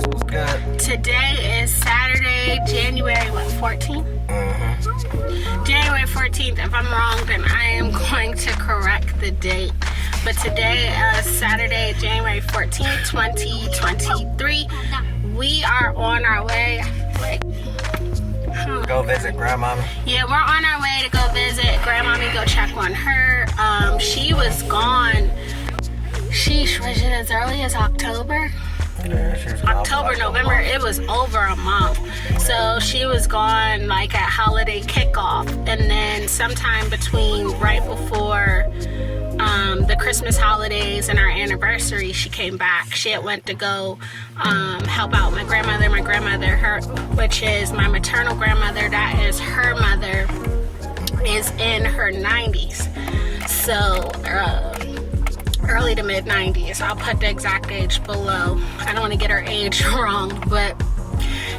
What's good? Today is Saturday, January, what, 14th? January 14th. If I'm wrong, then I am going to correct the date. But today is Saturday, January 14th, 2023. We are on our way. Go visit Grandmommy. Yeah, we're on our way to go visit Grandmommy, go check on her. She was gone. Sheesh, was it as early as October? Yeah, she was gone October, November, it was over a month. So she was gone like at holiday kickoff, and then sometime between right before the Christmas holidays and our anniversary, she came back. She had went to go help out my grandmother. My grandmother, which is my maternal grandmother, that is her mother, is in her 90s. So early to mid 90s. I'll put the exact age below. I don't want to get her age wrong, but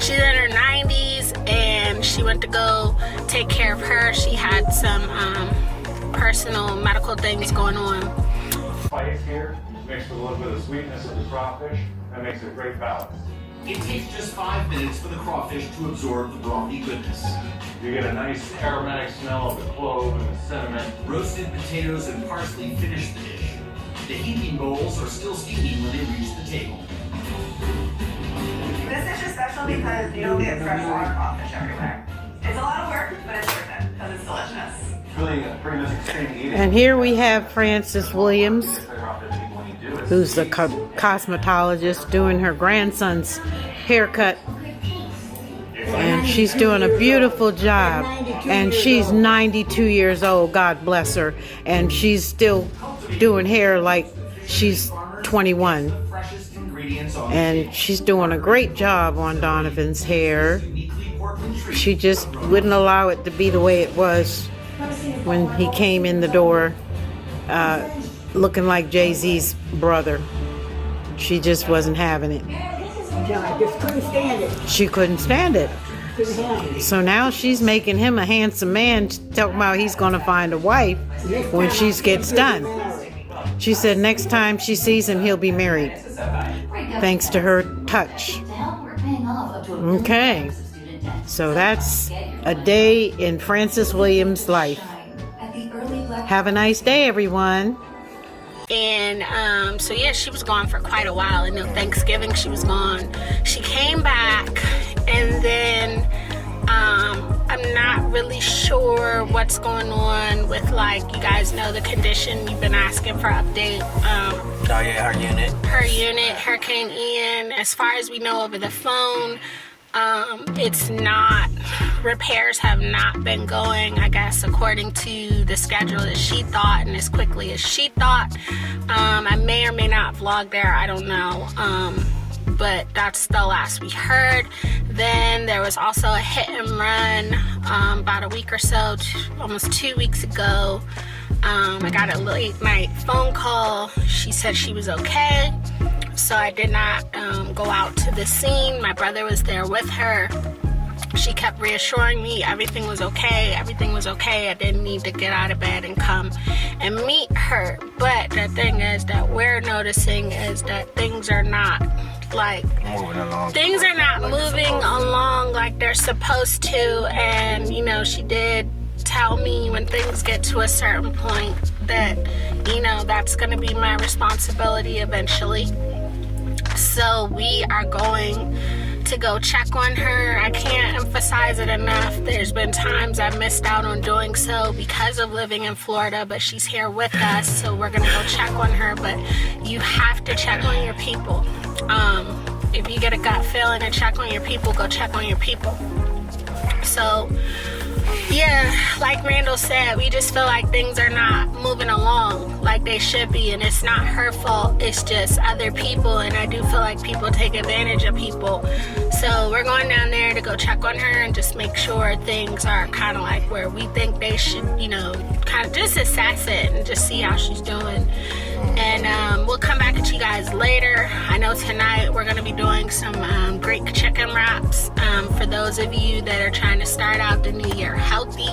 she's in her 90s and she went to go take care of her. She had some personal medical things going on. Spice here, mixed with a little bit of sweetness of the crawfish, that makes a great balance. It takes just 5 minutes for the crawfish to absorb the brothy goodness. You get a nice aromatic smell of the clove and the cinnamon. Roasted potatoes and parsley finish the dish. The heaping bowls are still steaming when they reach the table. This dish is special because you don't get freshwater crawfish everywhere. It's a lot of work, but it's worth it because it's delicious. Really pretty much extreme eating. And here we have Frances Williams, who's the cosmetologist, doing her grandson's haircut. And she's doing a beautiful job. And she's 92 years old, God bless her. And she's still doing hair like she's 21. And she's doing a great job on Donovan's hair. She just wouldn't allow it to be the way it was when he came in the door looking like Jay-Z's brother. She just wasn't having it. I just couldn't stand it. She couldn't stand it. So now she's making him a handsome man, talking about he's going to find a wife when she gets done. She said next time she sees him, he'll be married, thanks to her touch. Okay, so that's a day in Frances Williams' life. Have a nice day, everyone. And so yeah, she was gone for quite a while. And Thanksgiving she was gone. She came back, and then I'm not really sure what's going on with, like, you guys know the condition. You've been asking for update. Oh yeah, her unit. Hurricane Ian. As far as we know over the phone, it's not, repairs have not been going, I guess, according to the schedule that she thought and as quickly as she thought. I may or may not vlog there, I don't know, but that's the last we heard. Then there was also a hit and run about a week or so, almost 2 weeks ago. I got a late night phone call. She said she was okay. So I did not go out to the scene. My brother was there with her. She kept reassuring me everything was okay. Everything was okay. I didn't need to get out of bed and come and meet her. But the thing is that we're noticing is that things are not like moving along. Things are not moving along like they're supposed to. And you know, she did tell me when things get to a certain point that, you know, that's going to be my responsibility eventually. So we are going to go check on her. I can't emphasize it enough. There's been times I've missed out on doing so because of living in Florida, but she's here with us, so we're gonna go check on her. But you have to check on your people. If you get a gut feeling to check on your people, go check on your people. So yeah, like Randall said, we just feel like things are not moving along like they should be, and it's not her fault, it's just other people, and I do feel like people take advantage of people. So we're going down there to go check on her and just make sure things are kind of like where we think they should, you know, kind of just assess it and just see how she's doing. And we'll come back at you guys later. I know tonight we're going to be doing some Greek chicken wraps. For those of you that are trying to start out the new year healthy,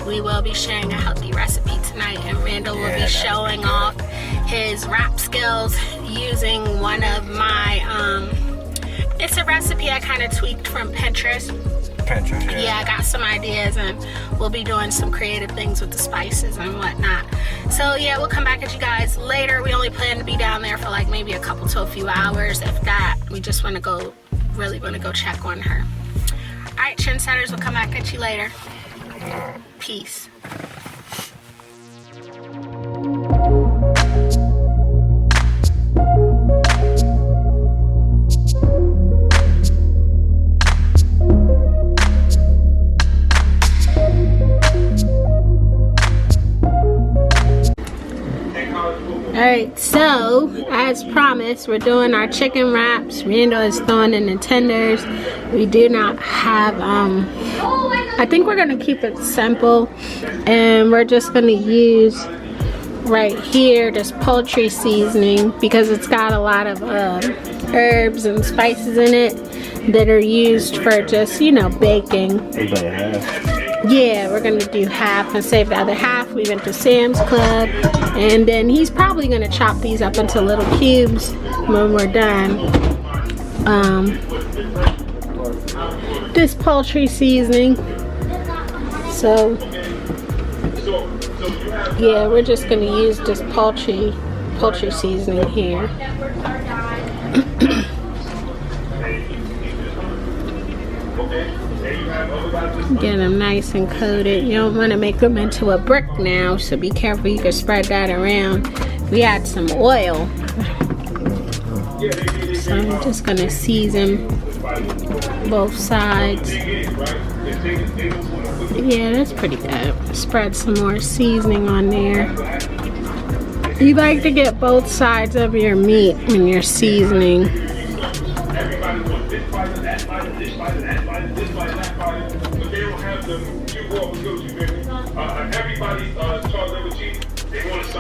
we will be sharing a healthy recipe tonight, and Randall will be showing off his wrap skills using one of my it's a recipe I kind of tweaked from Pinterest. Pinterest. Yeah, I got some ideas, and we'll be doing some creative things with the spices and whatnot. So yeah, we'll come back at you guys later. We only plan to be down there for like maybe a couple to a few hours, if that. We just want to go, really want to go check on her. All right, trendsetters, we'll come back at you later. Peace. Alright, so as promised, we're doing our chicken wraps. Randall is throwing in the tenders. We do not have, I think we're going to keep it simple. And we're just going to use right here this poultry seasoning because it's got a lot of herbs and spices in it that are used for just, you know, baking. Yeah, we're gonna do half and save the other half. We went to Sam's Club, and then he's probably gonna chop these up into little cubes when we're done. This poultry seasoning. So yeah, we're just gonna use this poultry seasoning here. Get them nice and coated. You don't want to make them into a brick now, so be careful. You can spread that around. We add some oil, so I'm just gonna season both sides. Yeah, that's pretty good. Spread some more seasoning on there. You like to get both sides of your meat when you're seasoning.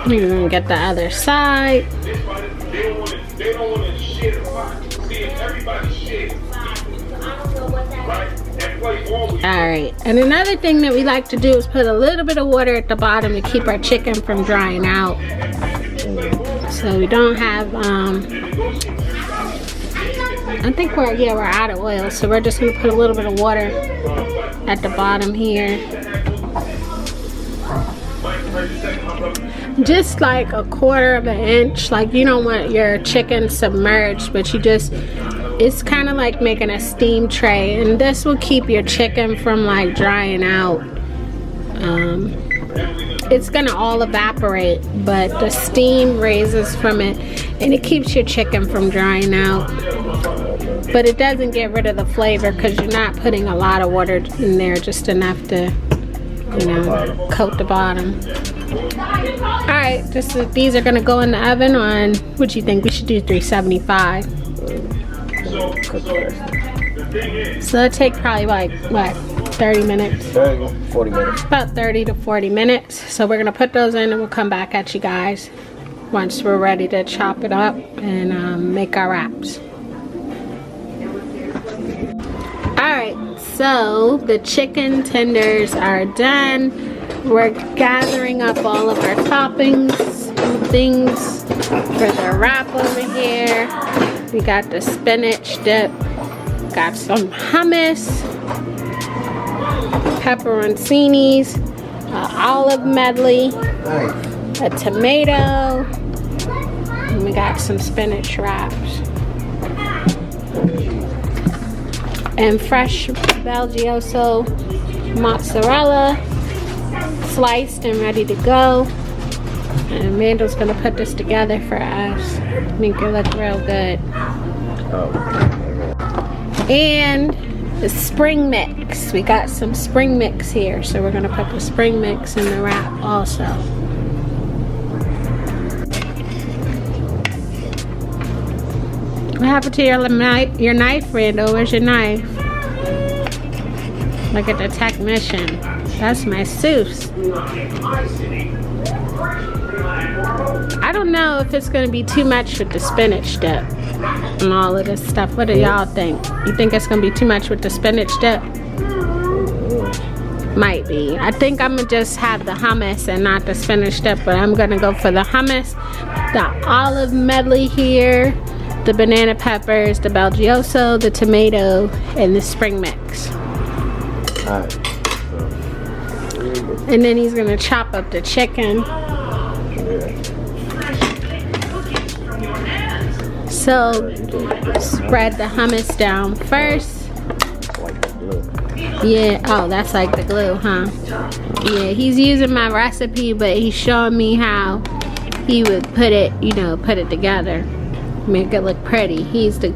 You're gonna get the other side. Alright, and another thing that we like to do is put a little bit of water at the bottom to keep our chicken from drying out. So we don't have, I think we're out of oil, so we're just gonna put a little bit of water at the bottom here. Just like a 1/4 of an inch. Like, you don't want your chicken submerged, but you just, it's kind of like making a steam tray, and this will keep your chicken from like drying out. It's gonna all evaporate, but the steam raises from it and it keeps your chicken from drying out, but it doesn't get rid of the flavor because you're not putting a lot of water in there, just enough to, you know, coat the bottom. Alright, these are gonna go in the oven on, what do you think? We should do 375. So it'll take probably like, what, 30 minutes? 40 minutes. About 30 to 40 minutes. So we're gonna put those in and we'll come back at you guys once we're ready to chop it up and make our wraps. Alright, so the chicken tenders are done. We're gathering up all of our toppings and things for the wrap over here. We got the spinach dip, got some hummus, pepperoncinis, olive medley, a tomato, and we got some spinach wraps. And fresh Belgioso mozzarella, sliced and ready to go. And Randall's gonna put this together for us. Make it look real good. And the spring mix. We got some spring mix here, so we're gonna put the spring mix in the wrap also. What happened to your knife, Randall? Where's your knife? Look at the technician. That's my Seuss. I don't know if it's going to be too much with the spinach dip and all of this stuff. What do y'all think? You think it's going to be too much with the spinach dip? Might be. I think I'm going to just have the hummus and not the spinach dip, but I'm going to go for the hummus, the olive medley here, the banana peppers, the Belgioso, the tomato, and the spring mix. Alright. And then he's gonna chop up the chicken. Yeah. So spread the hummus down first. Like the glue. Yeah, oh, that's like the glue, huh? Yeah, he's using my recipe, but he's showing me how he would put it, you know, put it together. Make it look pretty. He's the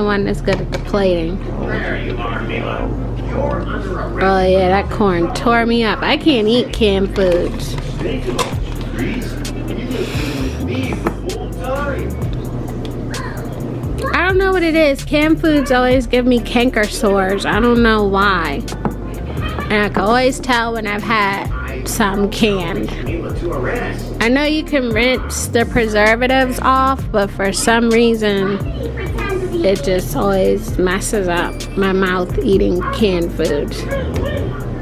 one that's good at the plating. There you are, Mila. You're under arrest. Oh yeah, that corn tore me up. I can't eat canned foods. Thank you, Reese. You've been with me for full time. I don't know what it is. Canned foods always give me canker sores. I don't know why. And I can always tell when I've had some canned. Mila to arrest. I know you can rinse the preservatives off, but for some reason it just always messes up my mouth eating canned foods.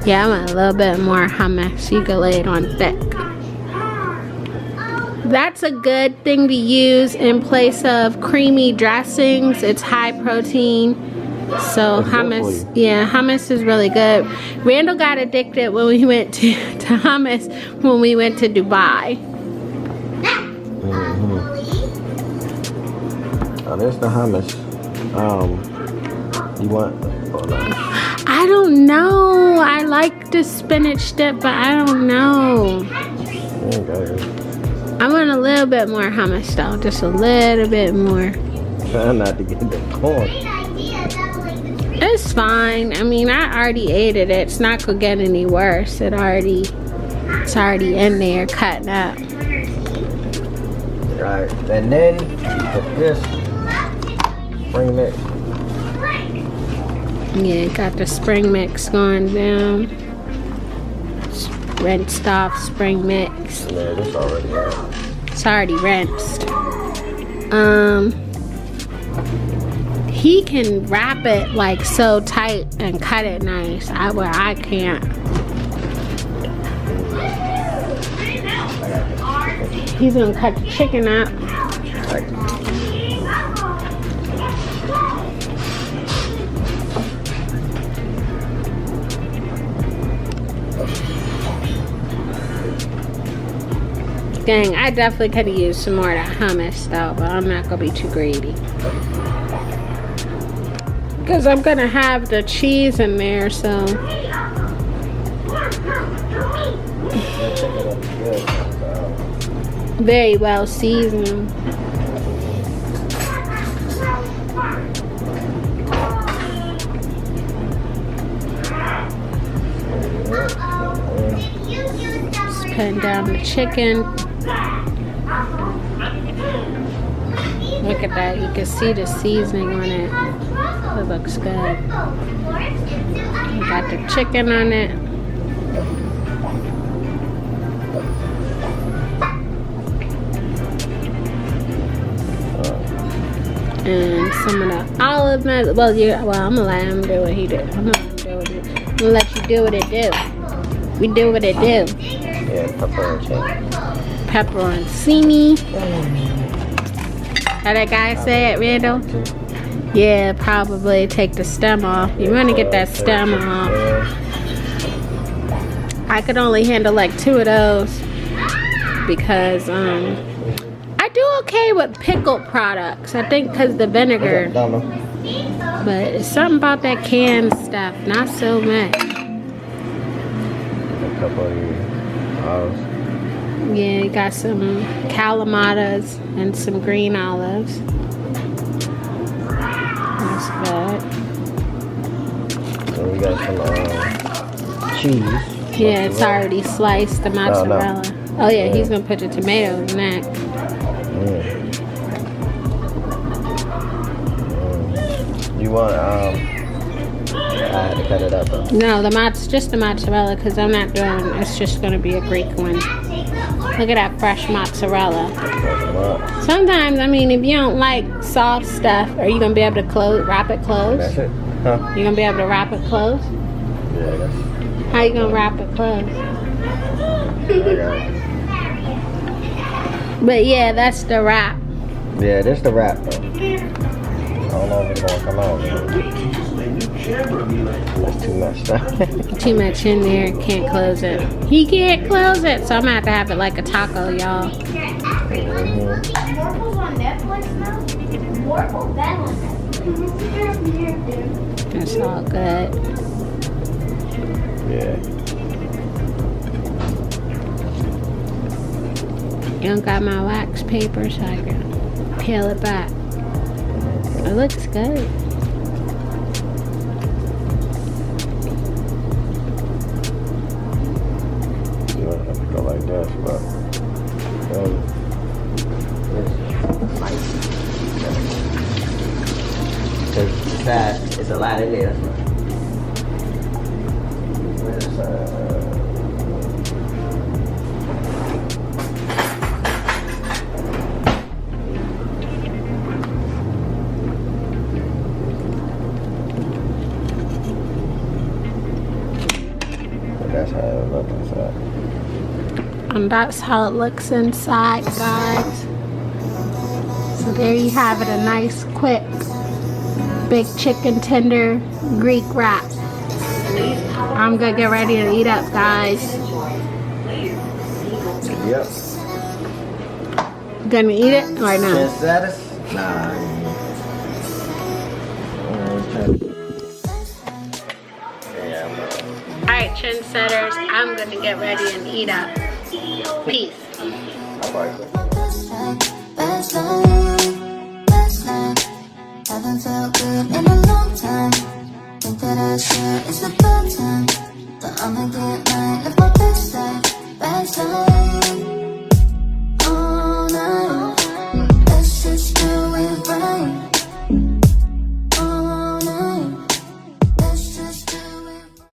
Yeah, I want a little bit more hummus. You can lay it on thick. That's a good thing to use in place of creamy dressings. It's high protein. So hummus, yeah, hummus is really good. Randall got addicted when we went to hummus when we went to Dubai. Oh, there's the hummus. You want? Hold on. I don't know. I like the spinach dip, but I don't know. Okay. I want a little bit more hummus though, just a little bit more. Try not to get the corn. It's fine. I mean, I already ate it. It's not gonna get any worse. It's already in there cutting up. Right, and then put this spring mix. Yeah, got the spring mix going down. Rinsed off spring mix. Yeah, this already out. It's already rinsed. He can wrap it like so tight and cut it nice. Where I can't. He's gonna cut the chicken up. Dang, I definitely could have used some more of that hummus though, but I'm not gonna be too greedy. Because I'm gonna have the cheese in there, so. Very well seasoned. Just putting down the chicken. Look at that, you can see the seasoning on it. It looks good. Got the chicken on it. And some of the olive nuts. Well, I'm gonna let him do what he did. I'm gonna let you do what it do. We do what it do. Yeah, Pepperoncini. How that guy say it, Randall? Yeah, probably take the stem off. You want to get that stem off. I could only handle like 2 of those because I do okay with pickled products. I think because the vinegar. But it's something about that canned stuff, not so much. A couple of olives. Yeah, you got some calamatas and some green olives. That's good. So we got some cheese. Yeah, it's already sliced, the mozzarella. No. Oh yeah, he's gonna put the tomatoes next. You want I had to cut it up though. No, just the mozzarella because I'm not doing. It's just gonna be a Greek one. Look at that fresh mozzarella. Sometimes, I mean, if you don't like soft stuff, are you gonna be able to wrap it closed? That's it. Huh? You gonna be able to wrap it closed? Yeah, that's. How you gonna wrap it closed? But yeah, that's the wrap. Yeah, this the wrap though. I don't know if it's gonna come out. That's too much stuff. Too much in there. Can't close it. He can't close it, so I'm gonna have to have it like a taco, y'all. Morple's on Netflix now? Morple's been on Netflix. That's all good. Yeah. You don't got my wax paper, so I can peel it back. It looks good. You don't have to go like this, but it's nice. Because it's fast, it's a lot in there. That's how it looks inside. And that's how it looks inside, guys. So there you have it, a nice, quick, big chicken tender Greek wrap. I'm gonna get ready to eat up, guys. Yep. Gonna eat it or no? Chin status? Nah. Alright, chin setters, I'm gonna get ready and eat up. Peace. Last night, haven't felt good in a long time. Think that I should, it's about time.